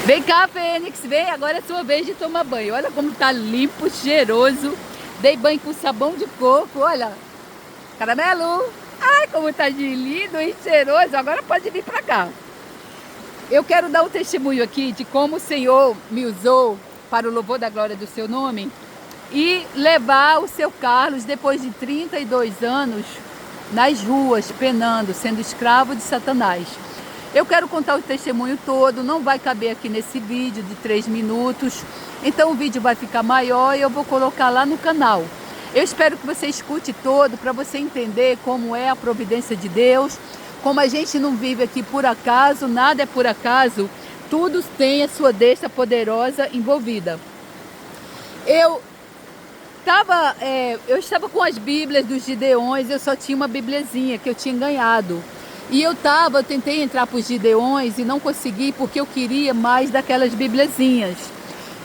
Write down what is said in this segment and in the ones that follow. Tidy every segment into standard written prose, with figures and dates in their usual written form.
Vem cá, Fênix, vem, agora é sua vez de tomar banho. Olha como tá limpo, cheiroso. Dei banho com sabão de coco, olha. Caramelo. Ai, como tá de lindo e cheiroso. Agora pode vir pra cá. Eu quero dar um testemunho aqui de como o Senhor me usou para o louvor da glória do seu nome e levar o seu Carlos, depois de 32 anos, nas ruas, penando, sendo escravo de Satanás. Eu quero contar o testemunho todo, não vai caber aqui nesse vídeo de 3 minutos, então o vídeo vai ficar maior e eu vou colocar lá no canal. Eu espero que você escute todo para você entender como é a providência de Deus, como a gente não vive aqui por acaso, nada é por acaso, tudo tem a sua destra poderosa envolvida. Eu estava com as bíblias dos Gideões, eu só tinha uma bibliazinha que eu tinha ganhado. E eu tentei entrar para os Gideões e não consegui porque eu queria mais daquelas bibliazinhas.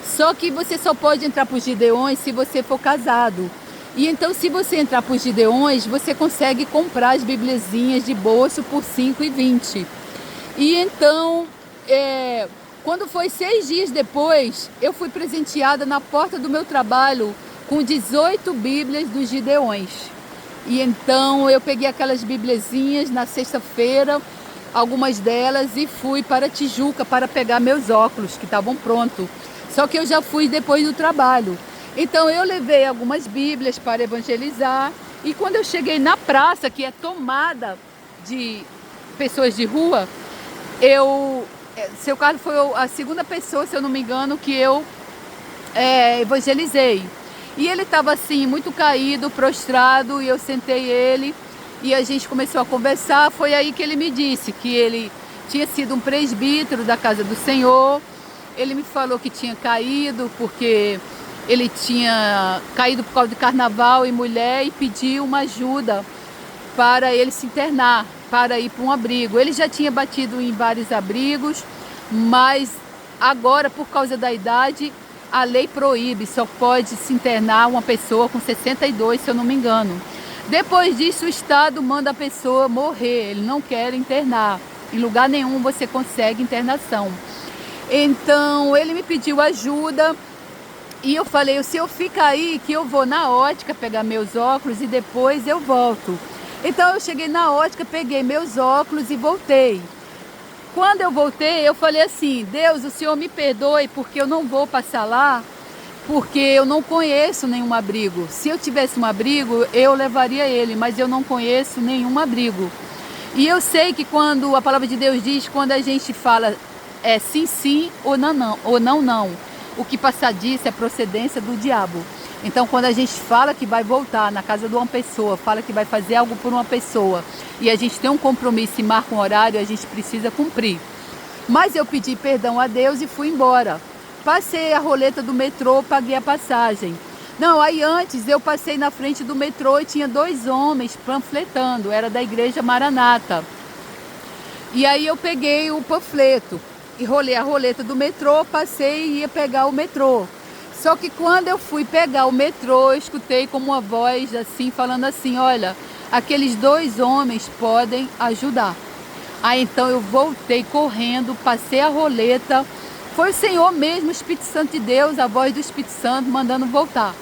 Só que você só pode entrar para os Gideões se você for casado. E então, se você entrar para os Gideões, você consegue comprar as bibliazinhas de bolso por R$5,20. E então, quando foi 6 dias depois, eu fui presenteada na porta do meu trabalho com 18 bíblias dos Gideões. E então eu peguei aquelas bibliazinhas na sexta-feira, algumas delas, e fui para Tijuca para pegar meus óculos que estavam prontos. Só que eu já fui depois do trabalho. Então eu levei algumas bíblias para evangelizar. E quando eu cheguei na praça, que é tomada de pessoas de rua, seu Carlos foi a segunda pessoa, se eu não me engano, que eu evangelizei. E ele estava assim, muito caído, prostrado, e eu sentei ele e a gente começou a conversar. Foi aí que ele me disse que ele tinha sido um presbítero da casa do Senhor. Ele me falou que tinha caído porque ele tinha caído por causa de carnaval e mulher e pediu uma ajuda para ele se internar, para ir para um abrigo. Ele já tinha batido em vários abrigos, mas agora, por causa da idade, a lei proíbe, só pode se internar uma pessoa com 62, se eu não me engano. Depois disso, o Estado manda a pessoa morrer, ele não quer internar. Em lugar nenhum você consegue internação. Então, ele me pediu ajuda e eu falei, o senhor fica aí que eu vou na ótica pegar meus óculos e depois eu volto. Então, eu cheguei na ótica, peguei meus óculos e voltei. Quando eu voltei, eu falei assim, Deus, o Senhor me perdoe porque eu não vou passar lá, porque eu não conheço nenhum abrigo. Se eu tivesse um abrigo, eu levaria ele, mas eu não conheço nenhum abrigo. E eu sei que quando a palavra de Deus diz, quando a gente fala sim, sim ou não, não, ou não, não, o que passar disso é procedência do diabo. Então, quando a gente fala que vai voltar na casa de uma pessoa, fala que vai fazer algo por uma pessoa, e a gente tem um compromisso e marca um horário, a gente precisa cumprir. Mas eu pedi perdão a Deus e fui embora. Passei a roleta do metrô, paguei a passagem. Não, aí antes eu passei na frente do metrô e tinha 2 homens panfletando, era da igreja Maranata. E aí eu peguei o panfleto e rolei a roleta do metrô, passei e ia pegar o metrô. Só que quando eu fui pegar o metrô, eu escutei como uma voz assim, falando assim, olha, aqueles 2 homens podem ajudar. Aí então eu voltei correndo, passei a roleta, foi o Senhor mesmo, o Espírito Santo de Deus, a voz do Espírito Santo mandando voltar.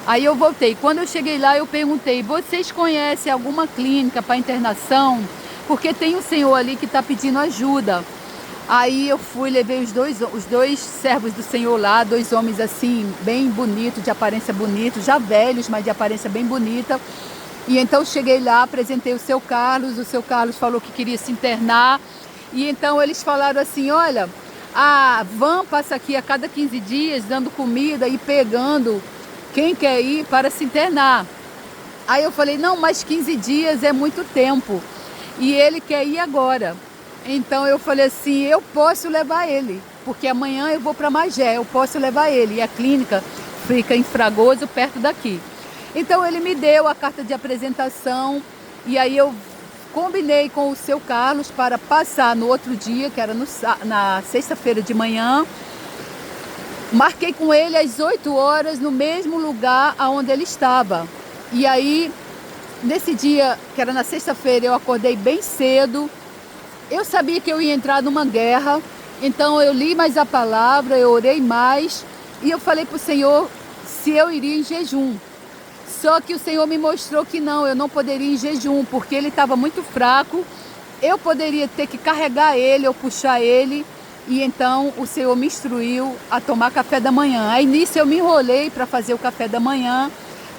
Aí eu voltei, quando eu cheguei lá eu perguntei, vocês conhecem alguma clínica para internação? Porque tem um senhor ali que está pedindo ajuda. Aí eu fui, levei os dois servos do Senhor lá, 2 homens assim, bem bonitos, de aparência bonita, já velhos, mas de aparência bem bonita. E então cheguei lá, apresentei o seu Carlos falou que queria se internar. E então eles falaram assim, olha, a van passa aqui a cada 15 dias, dando comida e pegando quem quer ir para se internar. Aí eu falei, não, mas 15 dias é muito tempo. E ele quer ir agora. Então eu falei assim, eu posso levar ele, porque amanhã eu vou para Magé, eu posso levar ele. E a clínica fica em Fragoso, perto daqui. Então ele me deu a carta de apresentação e aí eu combinei com o seu Carlos para passar no outro dia, que era na sexta-feira de manhã. Marquei com ele às 8 horas no mesmo lugar onde ele estava. E aí, nesse dia, que era na sexta-feira, eu acordei bem cedo. Eu sabia que eu ia entrar numa guerra Então eu li mais a palavra, eu orei mais e eu falei para o Senhor se eu iria em jejum. Só que o Senhor me mostrou que não, eu não poderia ir em jejum, porque ele estava muito fraco. Eu poderia ter que carregar ele ou puxar ele. E então o Senhor me instruiu a tomar café da manhã. Aí nisso eu me enrolei para fazer o café da manhã,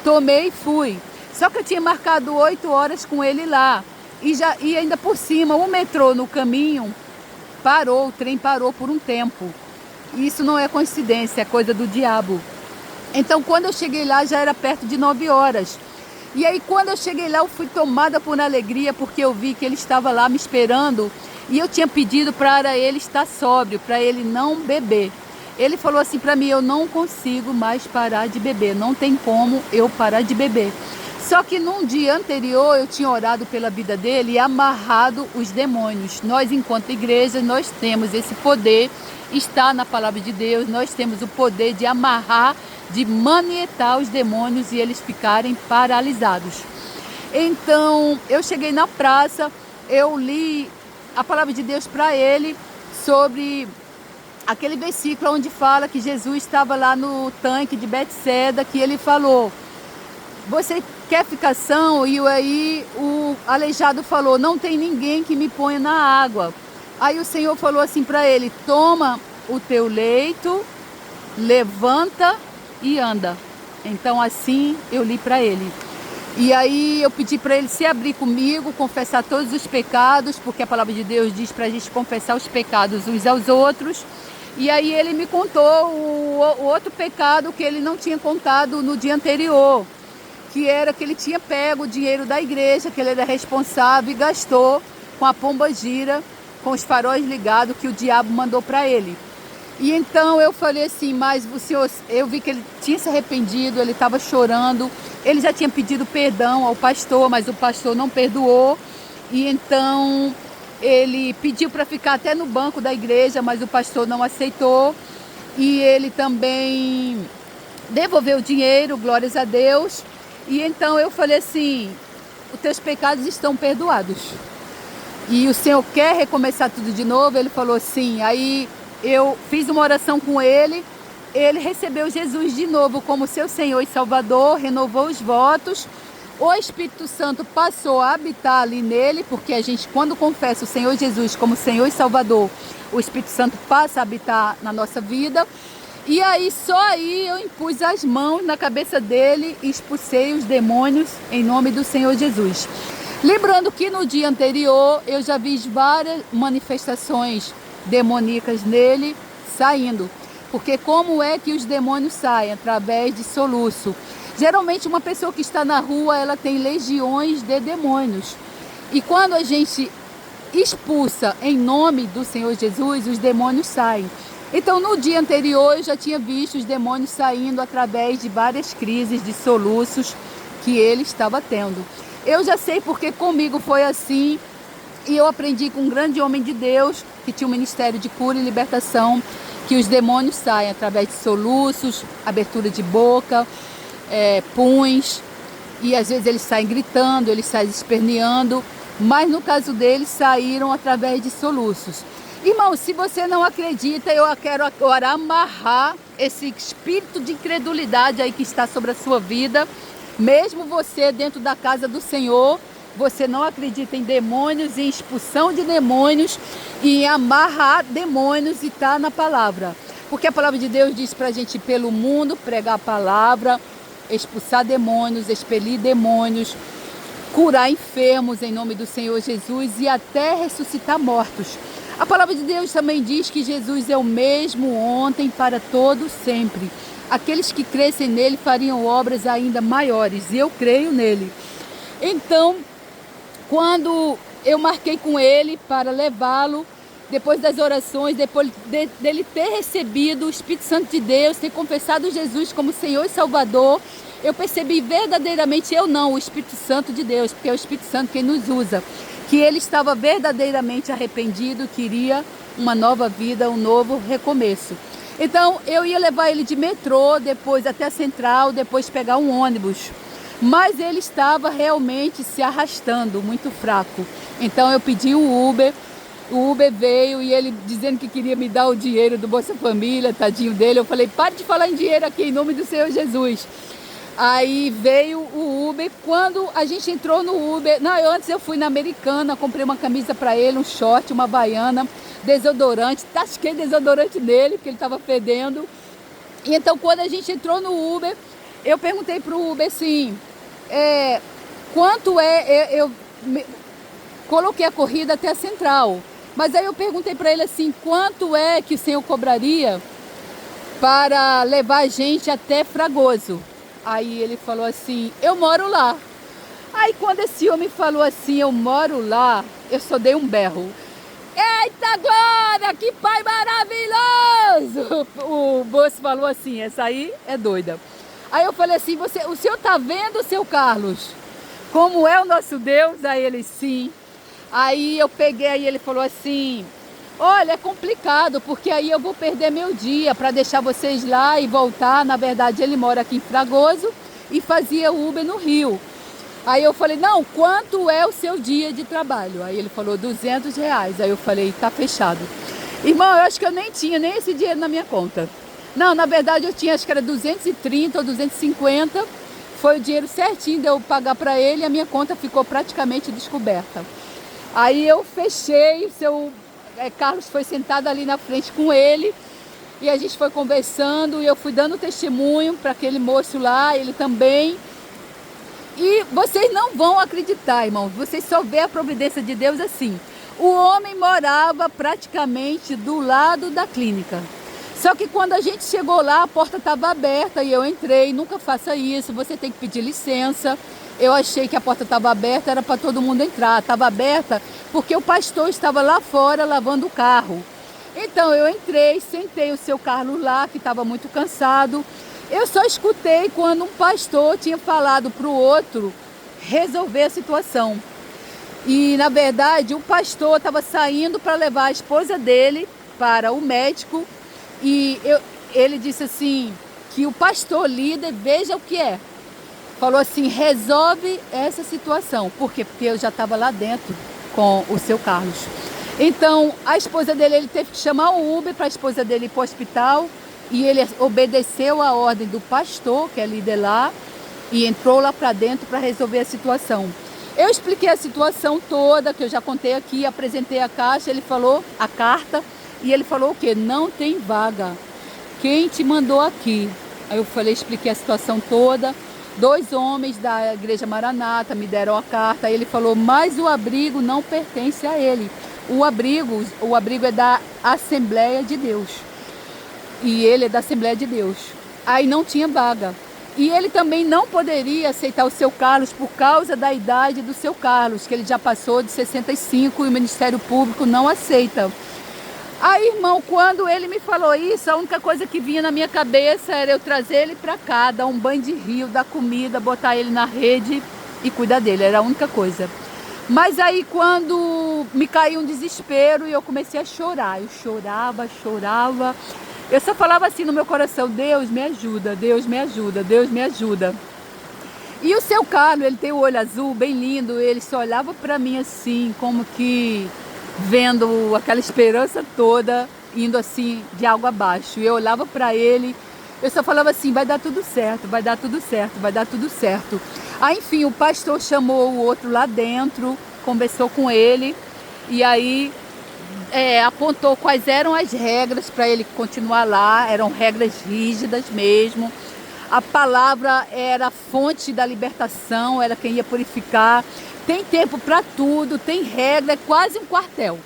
tomei e fui. Só que eu tinha marcado 8 horas com ele lá. E ainda por cima, o metrô no caminho parou, o trem parou por um tempo. Isso não é coincidência, é coisa do diabo. Então quando eu cheguei lá já era perto de 9 horas. E aí quando eu cheguei lá eu fui tomada por alegria, porque eu vi que ele estava lá me esperando. E eu tinha pedido para ele estar sóbrio, para ele não beber. Ele falou assim para mim: eu não consigo mais parar de beber, não tem como eu parar de beber. Só que num dia anterior eu tinha orado pela vida dele e amarrado os demônios. Nós, enquanto igreja, nós temos esse poder, está na palavra de Deus, nós temos o poder de amarrar, de manietar os demônios e eles ficarem paralisados. Então eu cheguei na praça, eu li a palavra de Deus para ele sobre aquele versículo onde fala que Jesus estava lá no tanque de Betseda, que ele falou: você quer ficar são? E aí o aleijado falou: não tem ninguém que me ponha na água. Aí o Senhor falou assim para ele: toma o teu leito, levanta e anda. Então assim eu li para ele. E aí eu pedi para ele se abrir comigo, confessar todos os pecados, porque a palavra de Deus diz para a gente confessar os pecados uns aos outros. E aí ele me contou o outro pecado que ele não tinha contado no dia anterior, que era que ele tinha pego o dinheiro da igreja, que ele era responsável e gastou com a pomba-gira, com os faróis ligados que o diabo mandou para ele. E então eu falei assim: mas o senhor, eu vi que ele tinha se arrependido, ele estava chorando, ele já tinha pedido perdão ao pastor, mas o pastor não perdoou. E então ele pediu para ficar até no banco da igreja, mas o pastor não aceitou. E ele também devolveu o dinheiro, glórias a Deus. E então eu falei assim: os teus pecados estão perdoados. E o Senhor quer recomeçar tudo de novo? Ele falou sim. Aí eu fiz uma oração com ele, ele recebeu Jesus de novo como seu Senhor e Salvador, renovou os votos, o Espírito Santo passou a habitar ali nele, porque a gente, quando confessa o Senhor Jesus como Senhor e Salvador, o Espírito Santo passa a habitar na nossa vida. E aí, só aí eu impus as mãos na cabeça dele e expulsei os demônios em nome do Senhor Jesus. Lembrando que no dia anterior eu já vi várias manifestações demoníacas nele saindo. Porque como é que os demônios saem? Através de soluço. Geralmente uma pessoa que está na rua, ela tem legiões de demônios. E quando a gente expulsa em nome do Senhor Jesus, os demônios saem. Então no dia anterior eu já tinha visto os demônios saindo através de várias crises de soluços que ele estava tendo. Eu já sei porque comigo foi assim. E eu aprendi com um grande homem de Deus, que tinha um ministério de cura e libertação, que os demônios saem através de soluços, abertura de boca, puns, e às vezes eles saem gritando, eles saem esperneando, mas no caso deles saíram através de soluços. Irmão, se você não acredita, eu quero agora amarrar esse espírito de incredulidade aí que está sobre a sua vida, mesmo você dentro da casa do Senhor. Você não acredita em demônios, em expulsão de demônios e em amarrar demônios, e está na palavra. Porque a palavra de Deus diz para a gente ir pelo mundo, pregar a palavra, expulsar demônios, expelir demônios, curar enfermos em nome do Senhor Jesus e até ressuscitar mortos. A palavra de Deus também diz que Jesus é o mesmo ontem, para todo sempre. Aqueles que crescem nele fariam obras ainda maiores, e eu creio nele. Então, quando eu marquei com ele para levá-lo, depois das orações, depois dele ter recebido o Espírito Santo de Deus, ter confessado Jesus como Senhor e Salvador, eu percebi verdadeiramente, eu não, o Espírito Santo de Deus, porque é o Espírito Santo quem nos usa, que ele estava verdadeiramente arrependido, queria uma nova vida, um novo recomeço. Então eu ia levar ele de metrô, depois até a central, depois pegar um ônibus. Mas ele estava realmente se arrastando, muito fraco. Então eu pedi um Uber O Uber veio e ele dizendo que queria me dar o dinheiro do Bolsa Família, tadinho dele. Eu falei, pare de falar em dinheiro aqui, em nome do Senhor Jesus. Aí veio o Uber. Quando a gente entrou no Uber, não, antes eu fui na Americana, comprei uma camisa para ele, um short, uma baiana, desodorante, tasquei desodorante nele, porque ele estava fedendo. E então quando a gente entrou no Uber, eu perguntei pro Uber assim, quanto coloquei a corrida até a Central, mas aí eu perguntei para ele assim, quanto é que o senhor cobraria para levar a gente até Fragoso? Aí ele falou assim, eu moro lá. Aí quando esse homem falou assim, eu moro lá, eu só dei um berro. Eita glória, que pai maravilhoso! O moço falou assim, essa aí é doida. Aí eu falei assim, o senhor tá vendo, seu Carlos, como é o nosso Deus? Aí ele, sim. Aí eu peguei, aí ele falou assim, olha, é complicado, porque aí eu vou perder meu dia para deixar vocês lá e voltar. Na verdade, ele mora aqui em Fragoso e fazia Uber no Rio. Aí eu falei, não, quanto é o seu dia de trabalho? Aí ele falou, R$200. Aí eu falei, tá fechado. Irmão, eu acho que eu nem tinha nem esse dinheiro na minha conta. Não, na verdade eu tinha, acho que era 230 ou 250. Foi o dinheiro certinho de eu pagar para ele e a minha conta ficou praticamente descoberta. Aí eu fechei, o seu Carlos foi sentado ali na frente com ele e a gente foi conversando e eu fui dando testemunho para aquele moço lá, ele também. E vocês não vão acreditar, irmãos, vocês só vê a providência de Deus assim. O homem morava praticamente do lado da clínica. Só que quando a gente chegou lá, a porta estava aberta e eu entrei. Nunca faça isso, você tem que pedir licença. Eu achei que a porta estava aberta, era para todo mundo entrar. Estava aberta porque o pastor estava lá fora lavando o carro. Então eu entrei, sentei o seu Carlos lá, que estava muito cansado. Eu só escutei quando um pastor tinha falado para o outro resolver a situação. E na verdade o pastor estava saindo para levar a esposa dele para o médico. E ele disse assim, que o pastor líder, veja o que é. Falou assim, resolve essa situação. Por quê? Porque eu já estava lá dentro com o seu Carlos. Então, a esposa dele, ele teve que chamar o Uber para a esposa dele ir para o hospital. E ele obedeceu a ordem do pastor, que é líder lá, e entrou lá para dentro para resolver a situação. Eu expliquei a situação toda, que eu já contei aqui, apresentei a caixa, ele falou, a carta, e ele falou o quê? Não tem vaga. Quem te mandou aqui? Aí eu falei, expliquei a situação toda. 2 homens da Igreja Maranata me deram a carta. Aí ele falou, mas o abrigo não pertence a ele. O abrigo é da Assembleia de Deus. E ele é da Assembleia de Deus. Aí não tinha vaga. E ele também não poderia aceitar o seu Carlos por causa da idade do seu Carlos, que ele já passou de 65 e o Ministério Público não aceita. Aí, irmão, quando ele me falou isso, a única coisa que vinha na minha cabeça era eu trazer ele para cá, dar um banho de rio, dar comida, botar ele na rede e cuidar dele. Era a única coisa. Mas aí quando me caiu um desespero e eu comecei a chorar, eu chorava. Eu só falava assim no meu coração, Deus me ajuda, Deus me ajuda, Deus me ajuda. E o seu Carlos, ele tem o olho azul, bem lindo, ele só olhava para mim assim, como que vendo aquela esperança toda, indo assim de água abaixo. E eu olhava para ele, eu só falava assim, vai dar tudo certo, vai dar tudo certo, vai dar tudo certo. Aí, enfim, o pastor chamou o outro lá dentro, conversou com ele, e aí apontou quais eram as regras para ele continuar lá. Eram regras rígidas mesmo. A palavra era a fonte da libertação, era quem ia purificar. Tem tempo para tudo, tem regra, é quase um quartel.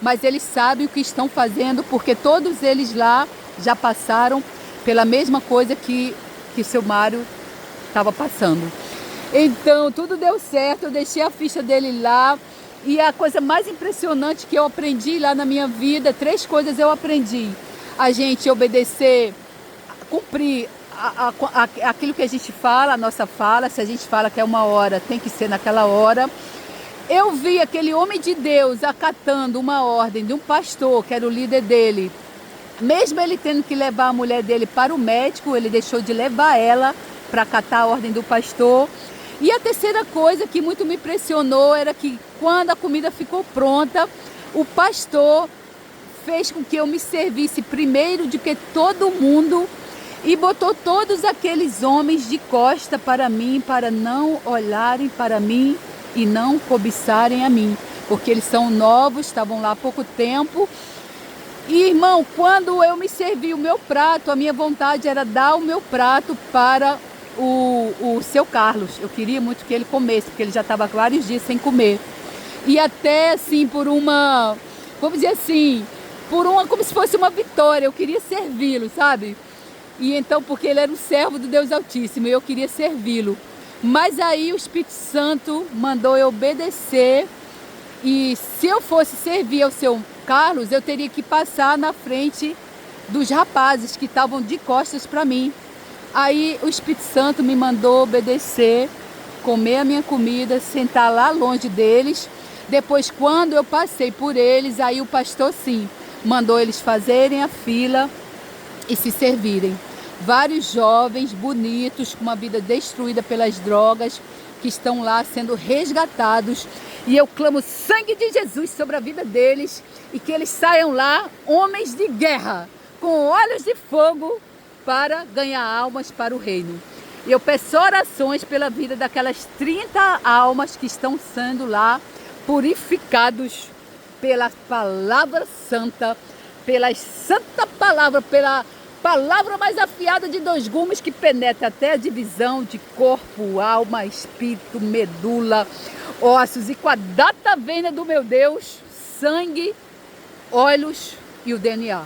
Mas eles sabem o que estão fazendo, porque todos eles lá já passaram pela mesma coisa que o seu Mário estava passando. Então tudo deu certo, eu deixei a ficha dele lá. E a coisa mais impressionante que eu aprendi lá na minha vida, 3 coisas eu aprendi. A gente obedecer, cumprir aquilo que a gente fala, a nossa fala. Se a gente fala que é 1 hora, tem que ser naquela hora. Eu vi aquele homem de Deus acatando uma ordem de um pastor, que era o líder dele. Mesmo ele tendo que levar a mulher dele para o médico, ele deixou de levar ela para acatar a ordem do pastor. E a terceira coisa que muito me impressionou era que quando a comida ficou pronta, o pastor fez com que eu me servisse primeiro do que todo mundo e botou todos aqueles homens de costa para mim, para não olharem para mim e não cobiçarem a mim, porque eles são novos, estavam lá há pouco tempo. E, irmão, quando eu me servi o meu prato, a minha vontade era dar o meu prato para o seu Carlos. Eu queria muito que ele comesse, porque ele já estava vários dias sem comer. E até assim, por uma, vamos dizer assim, como se fosse uma vitória, eu queria servi-lo, sabe? E então, porque ele era um servo do Deus Altíssimo, eu queria servi-lo. Mas aí o Espírito Santo mandou eu obedecer, e se eu fosse servir ao seu Carlos, eu teria que passar na frente dos rapazes que estavam de costas para mim. Aí o Espírito Santo me mandou obedecer, comer a minha comida, sentar lá longe deles. Depois, quando eu passei por eles, aí o pastor sim mandou eles fazerem a fila e se servirem. Vários jovens bonitos com uma vida destruída pelas drogas que estão lá sendo resgatados, e eu clamo sangue de Jesus sobre a vida deles e que eles saiam lá homens de guerra com olhos de fogo para ganhar almas para o reino. E eu peço orações pela vida daquelas 30 almas que estão sendo lá purificados pela palavra santa, pela santa palavra, pela palavra mais afiada de 2 gumes que penetra até a divisão de corpo, alma, espírito, medula, ossos, e com a data vênia do meu Deus, sangue, olhos e o DNA.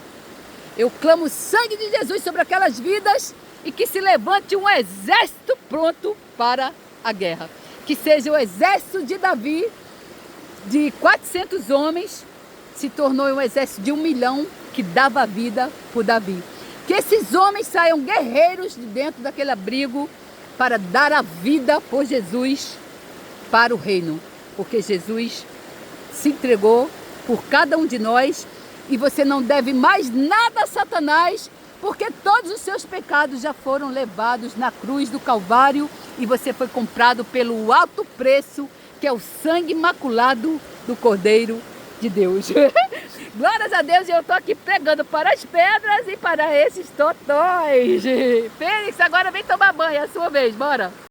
Eu clamo sangue de Jesus sobre aquelas vidas e que se levante um exército pronto para a guerra. Que seja o exército de Davi, de 400 homens, se tornou um exército de 1 milhão que dava vida por Davi. Que esses homens saiam guerreiros de dentro daquele abrigo para dar a vida por Jesus para o reino. Porque Jesus se entregou por cada um de nós e você não deve mais nada a Satanás, porque todos os seus pecados já foram levados na cruz do Calvário e você foi comprado pelo alto preço, que é o sangue imaculado do Cordeiro de Deus. Glórias a Deus, e eu estou aqui pregando para as pedras e para esses totões. Fênix, agora vem tomar banho, é a sua vez, bora!